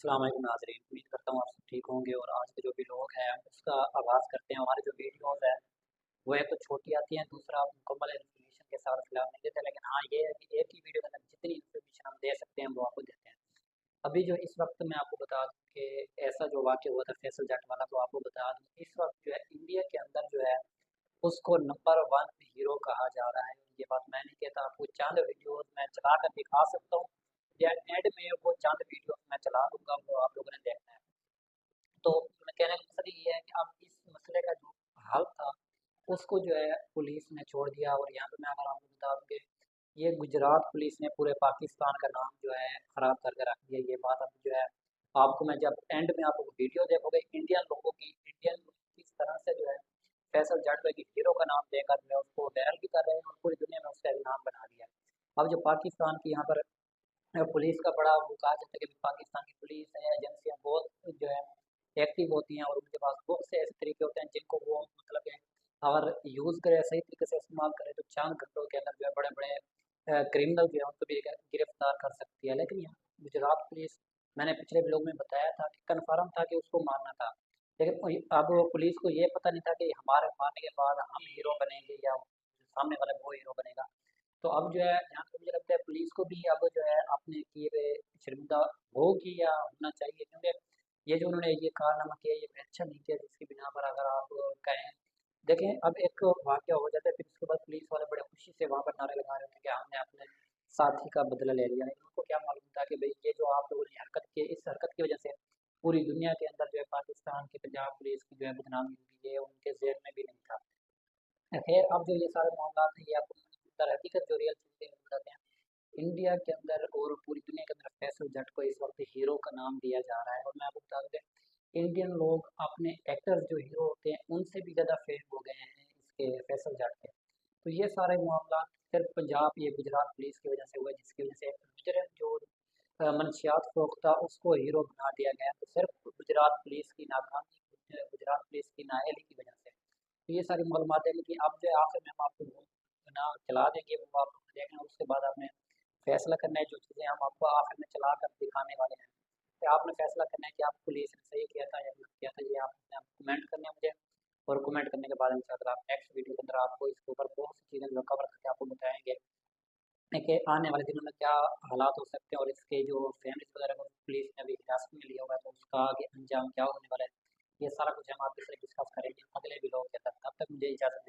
अस्सलाम वालेकुम नाज़रीन, उम्मीद करता हूँ आप सब ठीक होंगे। और आज के जो भी लोग हैं उसका आगाज़ करते हैं। हमारी जो वीडियोज़ है वो एक तो छोटी आती हैं, दूसरा मुकम्मल इन्फॉर्मेशन के साथ फिलहाल नहीं देते, लेकिन हाँ ये है कि एक ही वीडियो के अंदर जितनी इन्फॉर्मेशन हम दे सकते हैं वो आपको देते हैं। अभी जो इस वक्त मैं आपको बता दूँ कि ऐसा जो वाक़या हुआ था फैसल जट वाला, तो आपको बता दूँ इस वक्त जो है इंडिया के अंदर जो है उसको नंबर वन हीरो कहा जा रहा है। ये बात मैं नहीं कहता, आपको चंद वीडियोज़ मैं चला कर दिखा सकता हूँ या एंड में वो चंद वीडियोज़ मैं चला दूँगा, वो आप लोगों ने देखना है। तो मैं कहने का मकसद ये है कि अब इस मसले का जो हल था उसको जो है पुलिस ने छोड़ दिया। और यहाँ पे मैं अगर आपको बता दूँ कि ये गुजरात पुलिस ने पूरे पाकिस्तान का नाम जो है खराब करके रख दिया। ये बात अब जो है आपको मैं जब एंड में आप वीडियो देखोगे इंडियन लोगों की, इंडियन किस तरह से जो है फैसल जाटवे की हीरो का नाम देकर जो है उसको वायरल भी कर रहे हैं और पूरी दुनिया में उसका एक नाम बना दिया। अब जो पाकिस्तान की यहाँ पर पुलिस का बड़ा वो कहा जाता है कि पाकिस्तान की पुलिस है, एजेंसियाँ बहुत जो है एक्टिव होती हैं और उनके पास बहुत से ऐसे तरीके होते हैं जिनको वो मतलब कि अगर यूज़ करें, सही तरीके से इस्तेमाल करें तो चंद घंटों के अंदर जो है बड़े बड़े क्रिमिनल जो है उनको भी गिरफ्तार कर सकती है। लेकिन यहाँ गुजरात पुलिस, मैंने पिछले ब्लॉग में बताया था कि कन्फर्म था कि उसको मारना था, लेकिन अब पुलिस को ये पता नहीं था कि हमारे मारने के बाद हम हीरो बनेंगे या सामने वाला वो हीरो बनेगा। तो अब जो है यहाँ पे मुझे लगता है पुलिस को भी अब जो है अपने किए हुए शर्मिंदा होगी या होना चाहिए, क्योंकि ये जो उन्होंने ये कारनामा किया ये अच्छा नहीं किया, जिसकी बिना पर अगर आप कहें देखें अब एक वाक़या हो जाता है फिर उसके बाद पुलिस वाले बड़े खुशी से वहाँ पर नारे लगा रहे थे कि हमने अपने साथी का बदला ले लिया। लेकिन उनको क्या मालूम था कि भाई ये जो आप लोगों ने हरकत की, इस हरकत की वजह से पूरी दुनिया के अंदर जो है पाकिस्तान की, पंजाब पुलिस की जो है बदनामी होगी, ये उनके ज़हन में भी नहीं था। खैर अब जो ये सारे मामला हैं ये आपको दर हकीकत जो रियल चीज़ें हैं वो बताते हैं। इंडिया के अंदर और पूरी दुनिया के अंदर फैसल जट को इस वक्त हीरो का नाम दिया जा रहा है। और मैं आपको बता दूं कि इंडियन लोग अपने एक्टर्स जो हीरो होते हैं उनसे भी ज़्यादा फेम हो गए हैं इसके फैसल जट के। तो ये सारे मामला सिर्फ पंजाब ये गुजरात पुलिस की वजह से हुआ, जिसकी वजह से गुजरात जो मनशियात फरोख्त था उसको हीरो बना दिया गया। तो सिर्फ गुजरात पुलिस की नाकामी, गुजरात पुलिस की नाअहली की वजह से। तो ये सारी मालूमात है कि अब जो है आखिर में हम आपको वो ना चला देंगे, वो आप देखना, उसके बाद आपने फैसला करना है। जो चीज़ें हम आपको आखिर में चला कर दिखाने वाले हैं, तो आपने फैसला करना है कि आप पुलिस ने सही किया था या गलत किया था। ये आपने आप कमेंट करने हैं मुझे, और कमेंट करने के बाद इंशाल्लाह आप नेक्स्ट वीडियो के अंदर आपको इसके ऊपर बहुत सी चीज़ें जो कवर करके आपको बताएंगे कि आने वाले दिनों में क्या हालात हो सकते हैं और इसके जो फैमिलीज वगैरह को पुलिस ने अभी हिरासत में लिया हुआ है तो उसका आगे अंजाम क्या होने वाला है। ये सारा कुछ हम आपके साथ डिस्कस करेंगे अगले वीडियो के अंदर। तब तक मुझे इजाज़त दें।